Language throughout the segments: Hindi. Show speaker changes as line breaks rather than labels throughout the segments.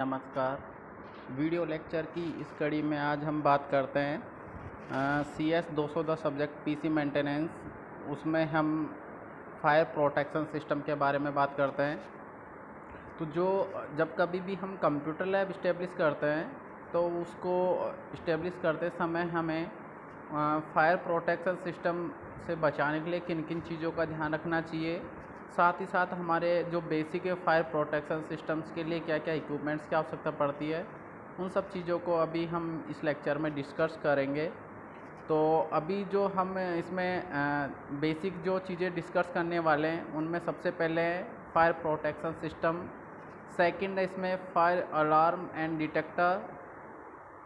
नमस्कार। वीडियो लेक्चर की इस कड़ी में आज हम बात करते हैं CS 210 सब्जेक्ट पीसी मेंटेनेंस। उसमें हम फायर प्रोटेक्शन सिस्टम के बारे में बात करते हैं। तो जब कभी भी हम कंप्यूटर लैब इस्टेब्लिश करते हैं तो उसको इस्टेब्लिश करते समय हमें फायर प्रोटेक्शन सिस्टम से बचाने के लिए किन किन चीज़ों का ध्यान रखना चाहिए, साथ ही साथ हमारे जो बेसिक फायर प्रोटेक्शन सिस्टम्स के लिए क्या क्या इक्विपमेंट्स की आवश्यकता पड़ती है, उन सब चीज़ों को अभी हम इस लेक्चर में डिस्कस करेंगे। तो अभी जो हम इसमें बेसिक जो चीज़ें डिस्कस करने वाले हैं उनमें सबसे पहले फायर प्रोटेक्शन सिस्टम, सेकंड है इसमें fire alarm and detector,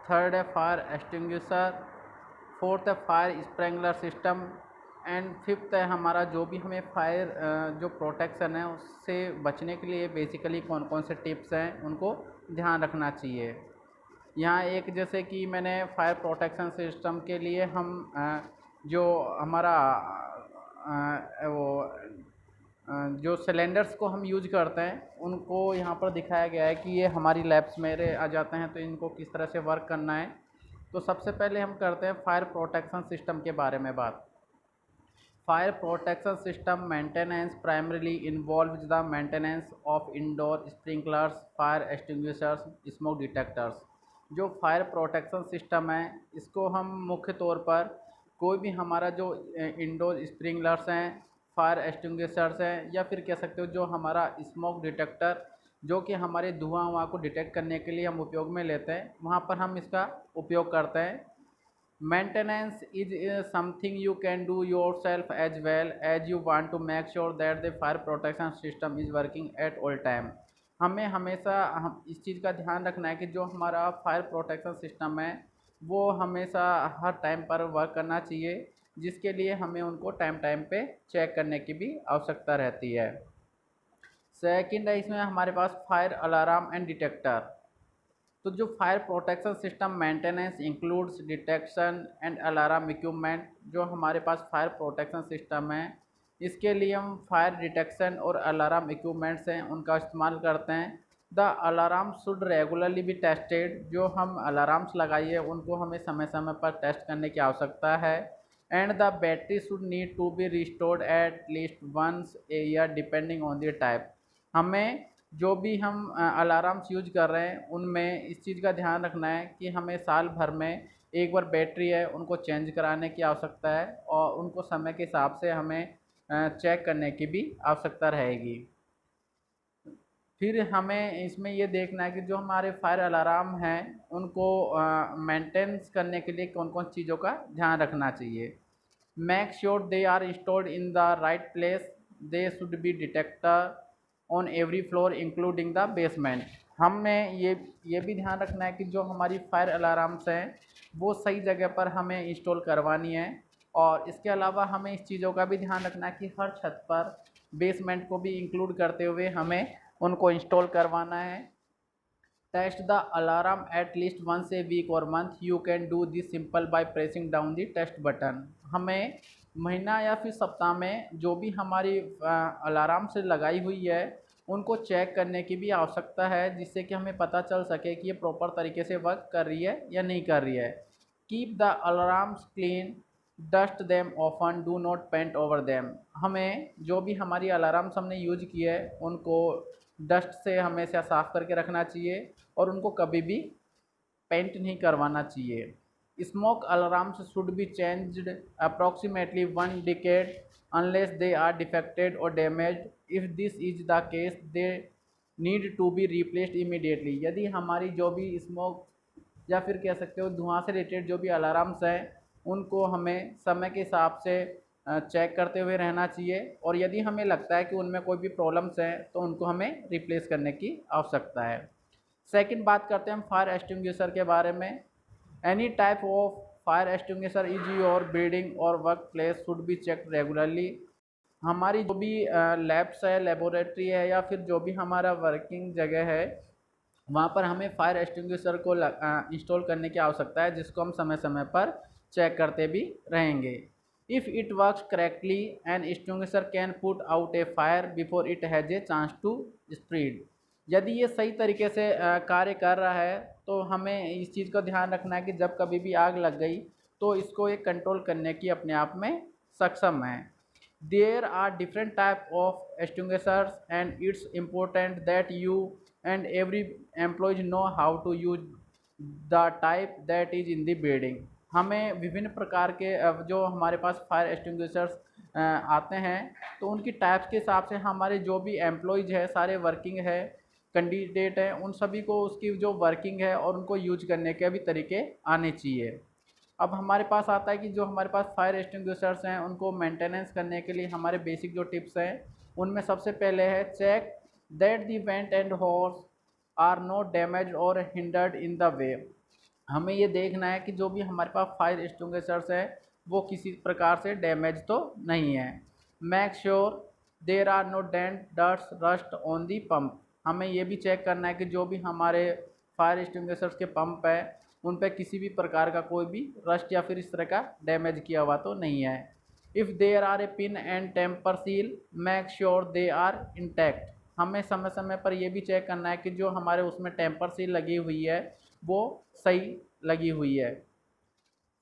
third है फायर एक्सटिंग्विशर, फोर्थ है fire sprinkler system and fifth है हमारा जो भी हमें फायर जो प्रोटेक्शन है उससे बचने के लिए बेसिकली कौन कौन से टिप्स हैं उनको ध्यान रखना चाहिए। यहाँ एक जैसे कि मैंने फायर प्रोटेक्शन सिस्टम के लिए हम जो हमारा जो सिलेंडर्स को हम यूज करते हैं उनको यहाँ पर दिखाया गया है कि ये हमारी लैब्स में आ जाते हैं, तो इनको किस तरह से वर्क करना है। तो सबसे पहले हम करते हैं फायर प्रोटेक्शन सिस्टम के बारे में बात। Fire protection system maintenance primarily involves the maintenance of indoor sprinklers, fire extinguishers, smoke detectors. जो फायर प्रोटेक्शन सिस्टम है इसको हम मुख्य तौर पर कोई भी हमारा जो इंडोर स्प्रिंकलर्स हैं, फायर एक्सटिंग्विशर्स हैं, या फिर कह सकते हो जो हमारा स्मोक डिटेक्टर जो कि हमारे धुआं वहाँ को डिटेक्ट करने के लिए हम उपयोग में लेते हैं, वहाँ पर हम इसका उपयोग करते हैं। Maintenance is something you can do yourself as well as you want to make sure that the fire protection system is working at all time। हमें हमेशा हम इस चीज़ का ध्यान रखना है कि जो हमारा फायर प्रोटेक्शन सिस्टम है वो हमेशा हर टाइम पर वर्क करना चाहिए, जिसके लिए हमें उनको टाइम टाइम पे चेक करने की भी आवश्यकता रहती है। सेकंड है इसमें हमारे पास फायर अलार्म एंड डिटेक्टर। तो जो fire protection system maintenance includes detection and alarm equipment. जो हमारे पास फायर प्रोटेक्शन सिस्टम है इसके लिए हम फायर डिटेक्शन और अलार्म इक्विपमेंट्स हैं उनका इस्तेमाल करते हैं। The alarm should regularly be tested. जो हम अलार्म्स लगाइए उनको हमें समय समय पर टेस्ट करने की आवश्यकता है। And the battery should need to be restored at least once a year depending on the type. हमें जो भी हम अलार्म्स यूज कर रहे हैं उनमें इस चीज़ का ध्यान रखना है कि हमें साल भर में एक बार बैटरी है उनको चेंज कराने की आवश्यकता है और उनको समय के हिसाब से हमें चेक करने की भी आवश्यकता रहेगी। फिर हमें इसमें ये देखना है कि जो हमारे फायर अलार्म हैं उनको मेंटेनेंस करने के लिए कौन कौन चीज़ों का ध्यान रखना चाहिए। Make sure they are installed in the right place. They should be detector on every floor including the basement. हमें ये भी ध्यान रखना है कि जो हमारी फायर अलार्म्स हैं वो सही जगह पर हमें इंस्टॉल करवानी है, और इसके अलावा हमें इस चीज़ों का भी ध्यान रखना है कि हर छत पर बेसमेंट को भी इंक्लूड करते हुए हमें उनको इंस्टॉल करवाना है। Test the alarm at least once a week और month. You can do this simple by pressing down the test button. हमें महीना या फिर सप्ताह में जो भी हमारी अलार्म से लगाई हुई है उनको चेक करने की भी आवश्यकता है, जिससे कि हमें पता चल सके कि ये प्रॉपर तरीके से वर्क कर रही है या नहीं कर रही है। Keep the alarms clean, dust them often, do not paint over them. हमें जो भी हमारी अलार्म्स हमने यूज की है उनको डस्ट से हमेशा साफ़ करके रखना चाहिए और उनको कभी भी पेंट नहीं करवाना चाहिए। Smoke alarms should be changed approximately 1 decade unless they are defected और damaged. If this is the case they need to be replaced immediately. यदि हमारी जो भी स्मोक या फिर कह सकते हो धुआं से रिलेटेड जो भी अलार्म्स हैं उनको हमें समय के हिसाब से चेक करते हुए रहना चाहिए, और यदि हमें लगता है कि उनमें कोई भी प्रॉब्लम्स हैं तो उनको हमें रिप्लेस करने की आवश्यकता है। सेकंड बात करते हैं हम फायर एक्सटिंग्विशर के बारे में। Any type of fire extinguisher is your building और work place should be check regularly. हमारी जो भी लैब्स है, लेबोरेटरी है, या फिर जो भी हमारा वर्किंग जगह है वहाँ पर हमें फायर एक्सटिंग्विशर को इंस्टॉल करने की आवश्यकता है, जिसको हम समय समय पर चेक करते भी रहेंगे। If it works correctly an extinguisher can put out a fire before it has a chance to spread. यदि ये सही तरीके से कार्य कर रहा है तो हमें इस चीज़ का ध्यान रखना है कि जब कभी भी आग लग गई तो इसको एक कंट्रोल करने की अपने आप में सक्षम है। There are different type of extinguishers and it's important that you and every employees know how to use the type that is in the building. हमें विभिन्न प्रकार के जो हमारे पास फायर एक्सटिंग्विशर्स आते हैं तो उनकी टाइप्स के हिसाब से हमारे जो भी एम्प्लॉयज है सारे वर्किंग है कैंडिडेट हैं उन सभी को उसकी जो वर्किंग है और उनको यूज करने के भी तरीके आने चाहिए। अब हमारे पास आता है कि जो हमारे पास फायर एक्सटिंग्विशर्स हैं उनको मेंटेनेंस करने के लिए हमारे बेसिक जो टिप्स हैं उनमें सबसे पहले है check that the vent and hose are not damage or hindered in the way. हमें ये देखना है कि जो भी हमारे पास फायर एक्सटिंग्विशर्स हैं वो किसी प्रकार से डैमेज तो नहीं है। Make sure there are no dent dust rust on the pump. हमें ये भी चेक करना है कि जो भी हमारे फायर एक्सटिंग्विशर्स के पंप है उन पर किसी भी प्रकार का कोई भी रस्ट या फिर इस तरह का डैमेज किया हुआ तो नहीं है। If there are a pin and tamper seal make sure they are intact. हमें समय समय पर यह भी चेक करना है कि जो हमारे उसमें टेम्पर सील लगी हुई है वो सही लगी हुई है।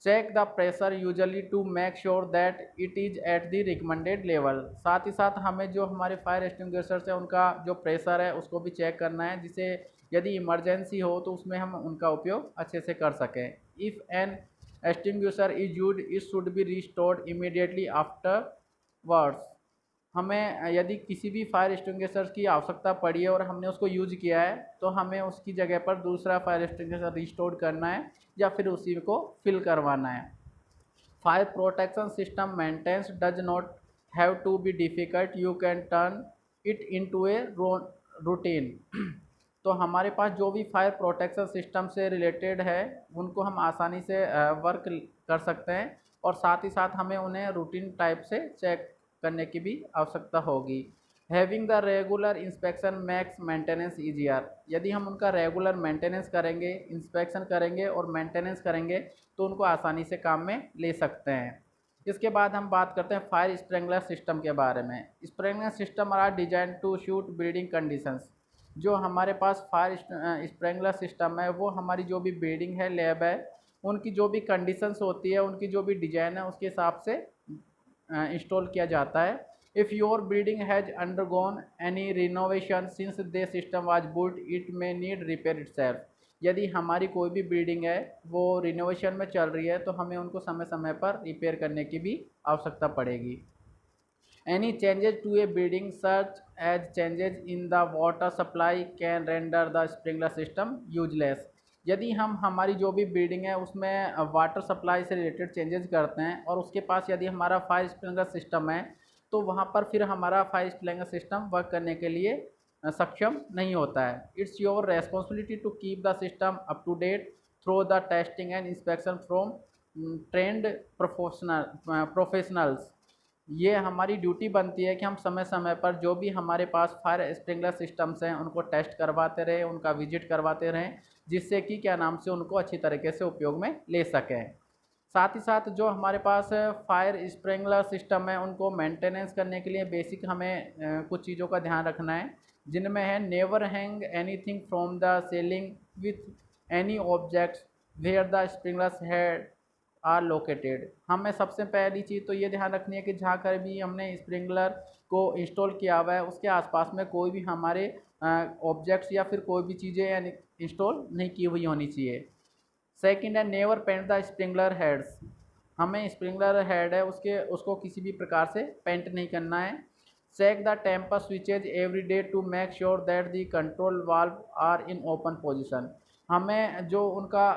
Check the pressure usually to make sure that it is at the recommended level. साथ ही साथ हमें जो हमारे फायर एक्सटिंग्विशर्स है उनका जो प्रेशर है उसको भी चेक करना है जिससे यदि इमरजेंसी हो तो उसमें हम उनका उपयोग अच्छे से कर सकें। If an extinguisher is used it should be restored immediately afterwards. हमें यदि किसी भी फायर एक्सटिंग्विशर की आवश्यकता पड़ी है और हमने उसको यूज किया है तो हमें उसकी जगह पर दूसरा फायर एक्सटिंग्विशर रिस्टोर करना है या फिर उसी को फिल करवाना है। Fire protection system maintenance does not have to be difficult, you can turn it into a routine. तो हमारे पास जो भी फायर प्रोटेक्शन सिस्टम से रिलेटेड है उनको हम आसानी से वर्क कर सकते हैं और साथ ही साथ हमें उन्हें रूटीन टाइप से चेक करने की भी आवश्यकता होगी। Having the regular inspection max maintenance easier. यदि हम उनका रेगुलर मेंटेनेंस करेंगे, इंस्पेक्शन करेंगे और मेंटेनेंस करेंगे तो उनको आसानी से काम में ले सकते हैं। इसके बाद हम बात करते हैं फायर स्प्रिंकलर सिस्टम के बारे में। Sprinkler system are design to suit building conditions. जो हमारे पास फायर स्प्रिंकलर सिस्टम है वो हमारी जो भी बिल्डिंग है, लैब है, उनकी जो भी कंडीशंस होती है, उनकी जो भी डिजाइन है उसके हिसाब से इंस्टॉल किया जाता है। If your building has undergone any renovation since the system was built it may need repair itself. यदि हमारी कोई भी बिल्डिंग है वो रिनोवेशन में चल रही है तो हमें उनको समय समय पर रिपेयर करने की भी आवश्यकता पड़ेगी। Any changes to a building such as changes in the water supply can render the sprinkler system useless. यदि हम हमारी जो भी बिल्डिंग है उसमें वाटर सप्लाई से रिलेटेड चेंजेस करते हैं और उसके पास यदि हमारा फायर स्प्रिंकलर सिस्टम है तो वहाँ पर फिर हमारा फायर स्प्रिंकलर सिस्टम वर्क करने के लिए सक्षम नहीं होता है। It's your responsibility to keep the system up to date through the testing and inspection from trained professionals. ये हमारी ड्यूटी बनती है कि हम समय समय पर जो भी हमारे पास फायर स्प्रिंकलर सिस्टम्स हैं उनको टेस्ट करवाते रहें, उनका विजिट करवाते रहें, जिससे कि क्या नाम से उनको अच्छी तरीके से उपयोग में ले सकें। साथ ही साथ जो हमारे पास फायर स्प्रिंकलर सिस्टम है उनको मेंटेनेंस करने के लिए बेसिक हमें कुछ चीज़ों का ध्यान रखना है, जिनमें है never hang anything from the ceiling with any objects where the sprinklers head are located. हमें सबसे पहली चीज़ तो ये ध्यान रखनी है कि जहाँ कर भी हमने स्प्रिंकलर को इंस्टॉल किया हुआ है उसके आसपास में कोई भी हमारे ऑब्जेक्ट्स या फिर कोई भी चीज़ें यानी इंस्टॉल नहीं की हुई होनी चाहिए। सेकंड है never paint the sprinkler heads. हमें स्प्रिंकलर हेड है उसको किसी भी प्रकार से पेंट नहीं करना है। Check the tamper switches every day to make sure that the control valve are in open position. हमें जो उनका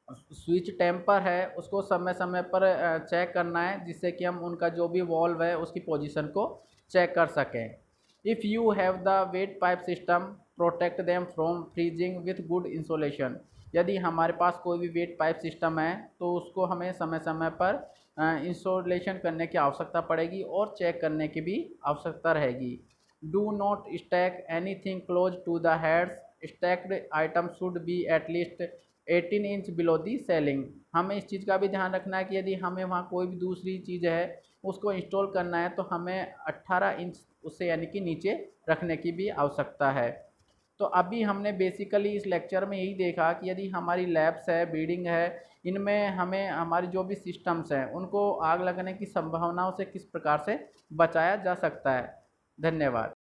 स्विच टेम्पर है उसको समय समय पर चेक करना है जिससे कि हम उनका जो भी वॉल्व है उसकी पोजीशन को चेक कर सकें। If you have the wet pipe system protect them from freezing with good insulation. यदि हमारे पास कोई भी वेट पाइप सिस्टम है तो उसको हमें समय समय पर इंसुलेशन करने की आवश्यकता पड़ेगी और चेक करने की भी आवश्यकता रहेगी। Do not stack anything close to the heads. Stacked item should be at least 18 inch below the ceiling. हमें इस चीज़ का भी ध्यान रखना है कि यदि हमें वहाँ कोई भी दूसरी चीज़ है उसको इंस्टॉल करना है तो हमें 18 इंच उससे यानी कि नीचे रखने की भी आवश्यकता है। तो अभी हमने बेसिकली इस लेक्चर में यही देखा कि यदि हमारी लैब्स है, बिल्डिंग है, इनमें हमें हमारी जो भी सिस्टम्स हैं उनको आग लगने की संभावनाओं से किस प्रकार से बचाया जा सकता है। धन्यवाद।